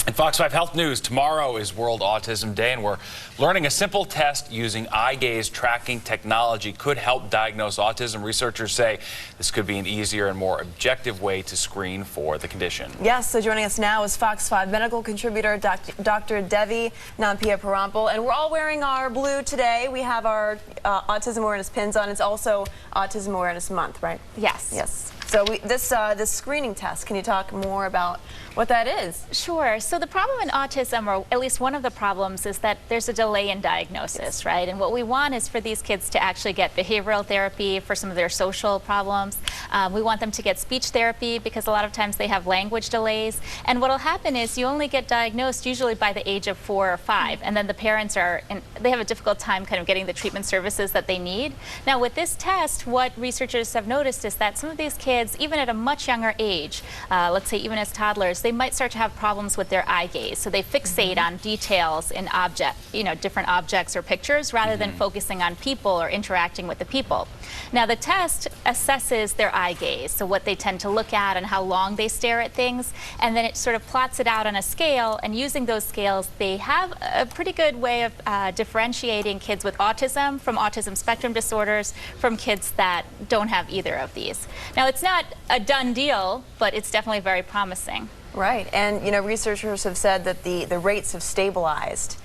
In Fox 5 Health News, tomorrow is World Autism Day, and we're learning a simple test using eye gaze tracking technology could help diagnose autism. Researchers say this could be an easier and more objective way to screen for the condition. Yes, so joining us now is Fox 5 medical contributor Dr. Devi Nampiaparampil, and we're all wearing our blue today. We have our autism awareness pins on. It's also Autism Awareness Month, right? Yes. Yes. So this screening test, can you talk more about what that is? Sure. So the problem in autism, or at least one of the problems, is that there's a delay in diagnosis, right? And what we want is for these kids to actually get behavioral therapy for some of their social problems. We want them to get speech therapy because a lot of times they have language delays. And what will happen is you only get diagnosed usually by the age of 4 or 5, and then the parents they have a difficult time kind of getting the treatment services that they need. Now with this test, what researchers have noticed is that some of these kids, even at a much younger age, let's say even as toddlers, they might start to have problems with their eye gaze. So they fixate on details in different objects or pictures rather than focusing on people or interacting with the people. Now the test assesses their eye gaze, so what they tend to look at and how long they stare at things, and then it sort of plots it out on a scale, and using those scales they have a pretty good way of differentiating kids with autism from autism spectrum disorders from kids that don't have either of these. Now it's not a done deal, but it's definitely very promising. Right, and researchers have said that the rates have stabilized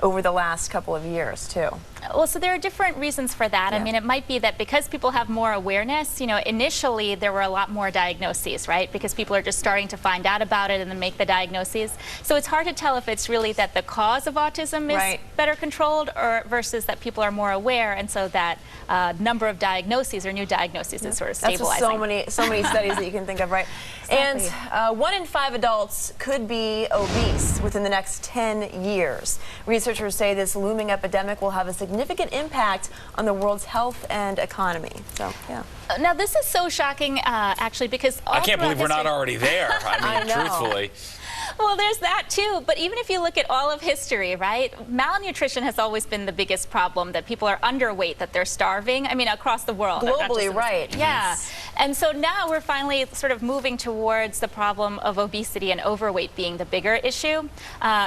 over the last couple of years too. Well, so there are different reasons for that. Yeah. I mean, it might be that because people have more awareness, initially there were a lot more diagnoses, right? Because people are just starting to find out about it and then make the diagnoses. So it's hard to tell if it's really that the cause of autism is better controlled or versus that people are more aware, and so that number of diagnoses or new diagnoses is sort of stabilizing. That's so many studies that you can think of, right? Exactly. And 1 in 5 adults could be obese within the next 10 years. Researchers say this looming epidemic will have a significant impact on the world's health and economy. So, yeah. Now, this is so shocking, actually, because I can't believe we're not already there. I mean, truthfully. Well, there's that too, but even if you look at all of history, right, malnutrition has always been the biggest problem, that people are underweight, that they're starving, I mean, across the world. Globally, right. Yeah. Yes. And so now we're finally sort of moving towards the problem of obesity and overweight being the bigger issue.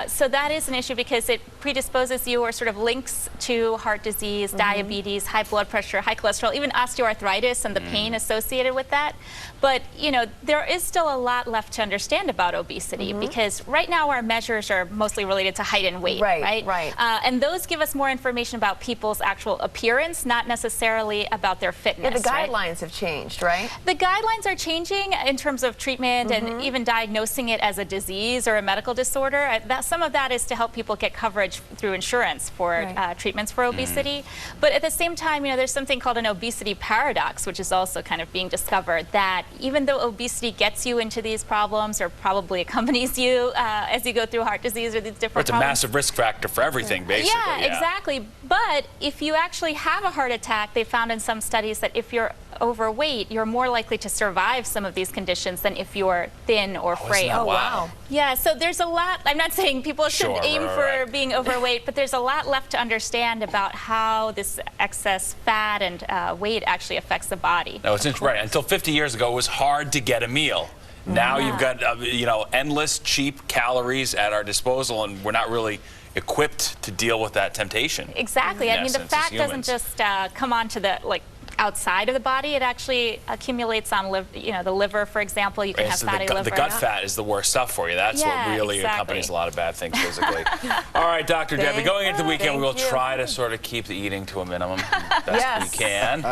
So that is an issue because it predisposes you or sort of links to heart disease, diabetes, high blood pressure, high cholesterol, even osteoarthritis and the pain associated with that. But, there is still a lot left to understand about obesity because right now our measures are mostly related to height and weight, right? And those give us more information about people's actual appearance, not necessarily about their fitness. Yeah, the guidelines have changed, right? The guidelines are changing in terms of treatment and even diagnosing it as a disease or a medical disorder. Some of that is to help people get coverage through insurance for treatments for obesity. But at the same time, there's something called an obesity paradox, which is also kind of being discovered, that even though obesity gets you into these problems or probably accompanies you as you go through heart disease or these different problems. It's a massive risk factor for everything, basically. Yeah, exactly. But if you actually have a heart attack, they found in some studies that if you're overweight, you're more likely to survive some of these conditions than if you're thin or frail. Oh, wow. Yeah, so there's a lot. I'm not saying people should aim for being overweight, but there's a lot left to understand about how this excess fat and weight actually affects the body. No, it's interesting. Right. Until 50 years ago, it was hard to get a meal. Now you've got, endless cheap calories at our disposal, and we're not really equipped to deal with that temptation. Exactly. I mean, the fat doesn't just come onto the, outside of the body. It actually accumulates on the liver, for example. You can have fatty liver. The gut fat is the worst stuff for you. That's what really accompanies a lot of bad things physically. All right, Dr. Debbie, going into the weekend, we will try to sort of keep the eating to a minimum best we can.